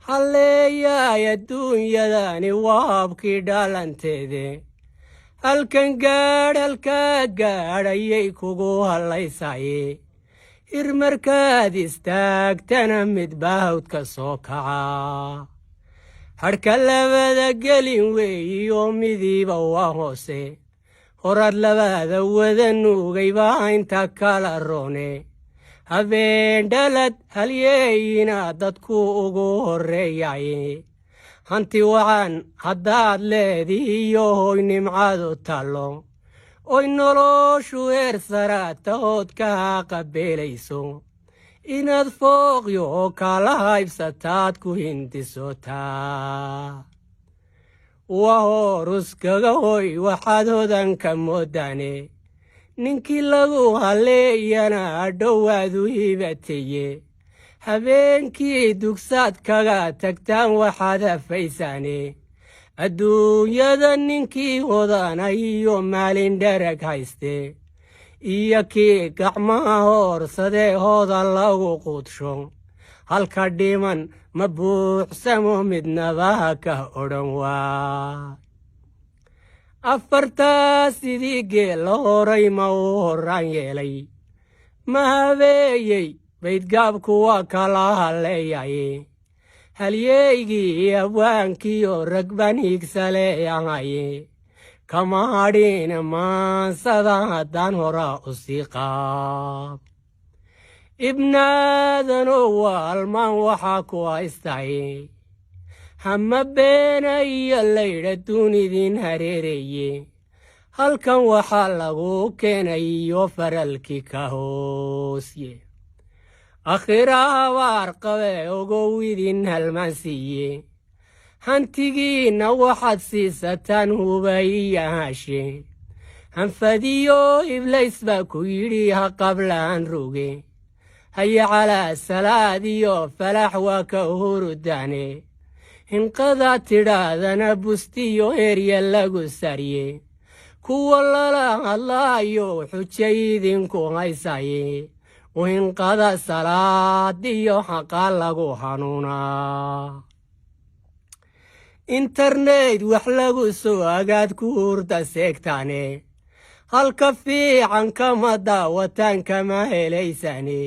halleeyaay adduunyadani waabkii dhaalanteede halkan gaadh halkaa gaadh ayay kugu hallaysaye hir markaad istaagtana mid baahawdka soo kaca hadhka labada gelin weeyiyo midiiba waa hoose horaad labada wada nuugaybaa inta kala roone habeen dhalad halyeeyina dadku ugu horreeyaye hanti wacan haddaad leedihiyo hoy nimcadu tallo oy noloshu heer saraatahood kaa qabeelayso inaad fooqyo oo kala haybsataad ku hindisotaa waa horuskaga hoy waxaad hodanka moodane ninkii lagu halleeyana dhowaadu hibateye habeenkii dugsaad kaga tagtaan waxaad hafaysaane adduunyada ninkii hodana iyo maalin dherag hayste iyo kii gacmaha hoorsadee hooda lagu quudsho halka dhiman ma buuxsamo midnabaha ka odhan waa afartaas sidii geella horay ma u horraan yeelay ma habeeyey baydgaabku waa kala halleeyaye halyeeygii abwaankiyo ragban hiigsaleeyahaye kama hadhin maansada haddaan horaa u sii qaab ibnaadanow waa almaan waxaa ku haystaye hama beena iyo laydha duunidin hareereye halkan waxaa lagu keenay iyo faralkii ka hoosye akhiraha baar qabe ogow idin halmaansiiye hantigiinna waxaad siisataan huba iyo hashe hanfadiyo iblays baa ku yidhi ha qablaan roge haya calaa salaad iyo falax waa ka hurudane hinqadaa tidhaadana bustiyo herya lagu sarye kuwa lala hadlaayo xuja idinku haysaye u hinqada salaad iyo xaqaa lagu hanuunaa internet wax lagu soo agaad ku hurda seegtaane halka fiican kama daawataan kama helaysane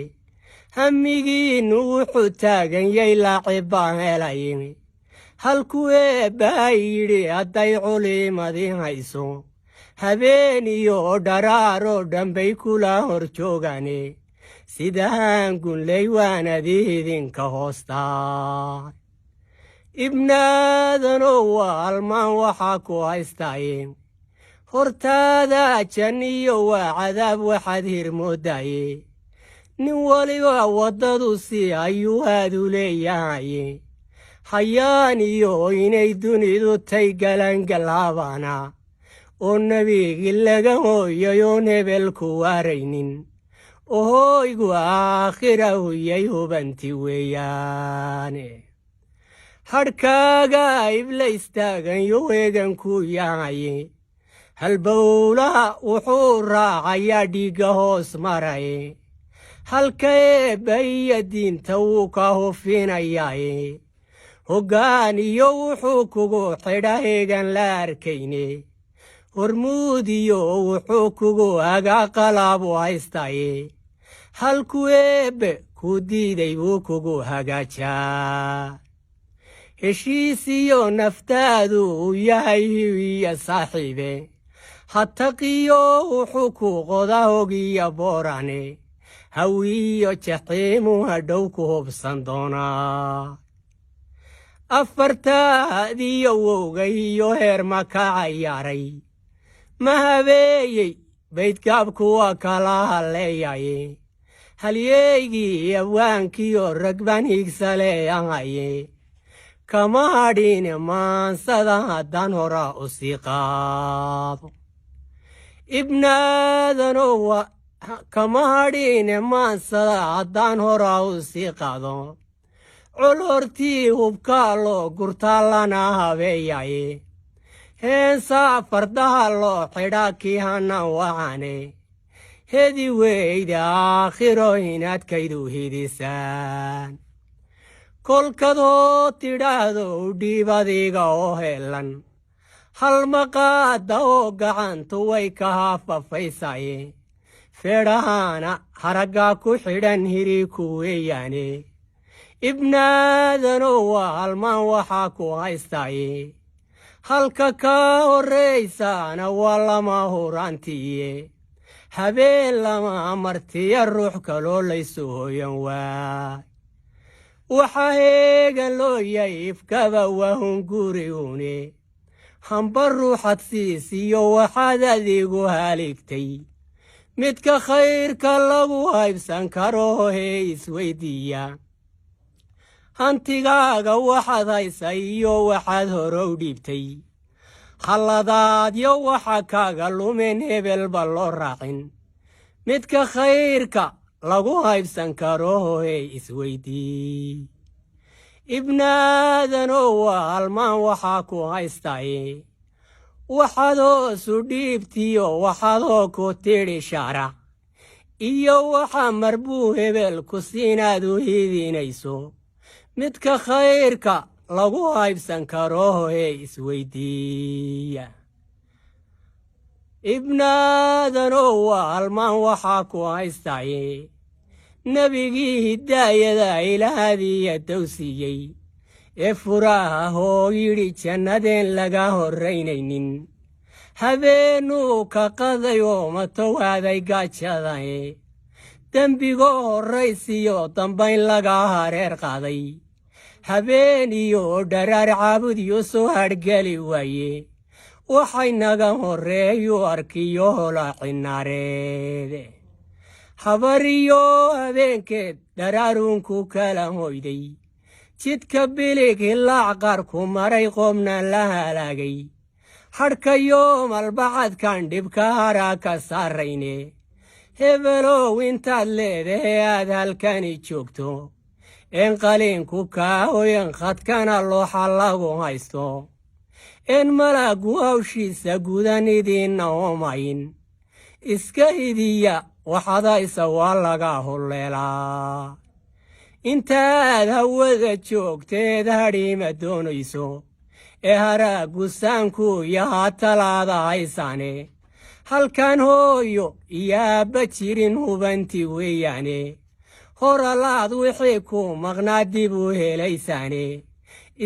hamigiinnu wuxuu taagan yay laacib baan helayn halkuu eebbaa yidhi hadday culimadii hayso habeen iyo dharaaroo dhanbay kula hor joogane sidahaan gunley waanadii idinka hoostaa ibnaadanow waa almaan waxaa ku haystaye hortaada janniyo waa cadaab waxaad hirmoodaye nin waliba waddadu si ayuu aadu leeyahaye hayaan iyo inay dunidu tay galangalhaabana oo nebigii laga hooyayoon hebelku waaraynin oo hooygu aakhira huyay hubanti weeyaane hadhkaaga iblays taaganyo weeganku yahaye halbowlaha wuxuu raacayaa dhiigga hoos maraye halka eebba iyo diinta wuu ka hufinayaye hoggaan iyo wuxuu kugu xidha eegan la arkayne hormuud iyo wuxuu kugu hagaa qalaabu haystaye halkuu eebbe ku diiday buu kugu hagaajaa heshiis iyo naftaadu uu yahay hiwiya saaxiibe hataqiyo wuxuu ku qoda hogiya boorane hawiyo jaxiimu hadhow ku hubsan doonaa afartaadiyo wowga iyo heer ma ka cayaaray ma habeeyey baydgaabku waa kala halleeyaye halyeeygii abwaankiyo ragban hiigsaleeyahaye kama hadhin maansada haddaan horaa u sii qaado ibnaadanow kama hadhin maansada haddaan horaa u sii qaado col hortii hubkaa loo gurtaa lana habeeyaye heensaa fardaha loo xidhaa kii hanan wacane hedi weyda aakhiro inaadkaydu hidisaan kolkadoo tidhaahdo dhiib adiga oo heelan halmaqaada oo gacantu way ka haafafaysaye feedhahaana haraggaa ku xidhan hiriku weeyaane ibnaadanow waa halmaan waxaa ku haystaye halka ka horraysaana waa lama huraantiiye habeen lama martiya ruux kaloo laysu hoyan waay waxaa heegan loo yahay ifkaba wahun gurigune hamba ruuxad siisiyo waxaad adigu haligtay midka khayrka lagu haybsan karo hee isweydiiya hantigaaga waxaad haysa iyo waxaad horow dhiibtay halladaadyo waxa kaaga lumen hebelba loo raacin midka khayrka lagu haybsan karo hee isweydii ibnaadanow waa halmaan waxaa ku haystaye waxaad hoosu dhiibtiyo waxaadoo ku tidhi shaarac iyo waxa marbuu hebel ku siinaad u hidinayso midka khayrka lagu haybsan karo hee isweydiiya ibnaadanow waa halmaan waxaa ku haystaye nebigii hidaayada ilaahadiiya dowsiiyey ee furaha hoo yidhi jannadeen laga horraynaynin habeenuu ka qaday oo matowaaday gaajadae dembigoo horraysiyo dambayn laga hareer qaaday habeen iyo dharaar caabudyo soo hadhgeli waaye waxay naga horreeyu arkiyo holaacinaareede habariyo habeenkeed dharaaruunku kala hoyday jidka bilig hilaac qaarku maray qoobna la halaagay hadhkayo malbacadkan dhibka haraa ka saarayne hebelow intaad leedahe aad halkani joogto een qaliinku kaa hoyan khadkana looxa lagu haysto een malaagu hawshiisa gudan idiinna omayn iska hidiya waxadaysa waa laga hulleelaa intaad hawada joogteed hadhiima doonayso ee haraagu saanku yahaa talaada haysaane halkan hooyo iyo aabba jirin hubanti weeyaane horalaad wixii ku maqnaa dib u helaysaane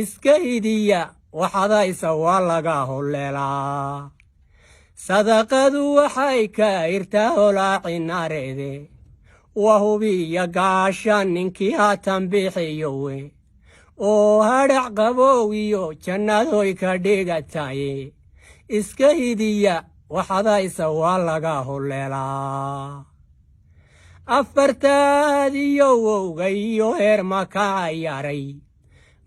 iska hidiya waxadaysa waa laga hulleelaa sadaqadu waxay ka irtaa holaacinaareede waa hubiya gaashaan ninkii haatan bixiyowe oo hadhac qabow iyo jannadoy ka dhigataye iska hidiya waxadaysa waa laga hulleelaa afartaadiyo wowga iyo heer ma ka cayaaray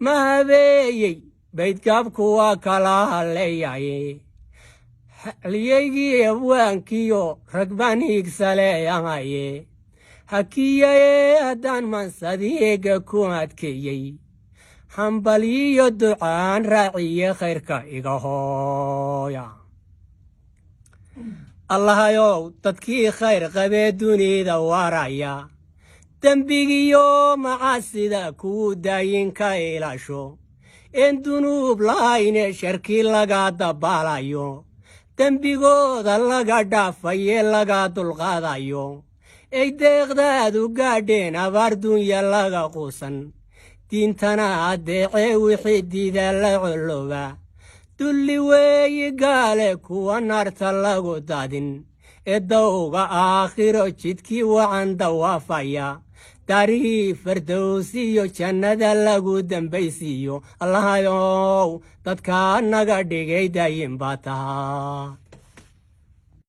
ma habeeyey baydgaabku waa kala halleeyaye halyaygii abwaankiyo rag baan hiigsaleeyahaye hakiyaye haddaan mansadiyeega ku adkeeyey hambalyiyo ducaan raaciye khayrka iga hooya allahayow dadkii khayr qabee dunida waaraya dembigiyo macaasida kuu daayinka ilaasho een dunuub lahayne sharkii laga dabbaalayo dembigooda laga dhaafaye laga dulqaadayo ey deeqdaadu gaadheen abaar dunya laga quusan diintana addeecee wixii diida la colloba dulli weeyi gaale kuwa naarta lagu daadin ee dawga aakhiro jidkii wacan dawaafaya daarihii fardowsiyo jannada lagu dambaysiiyo allahayow dadkaa naga dhigay daayin baa tahaa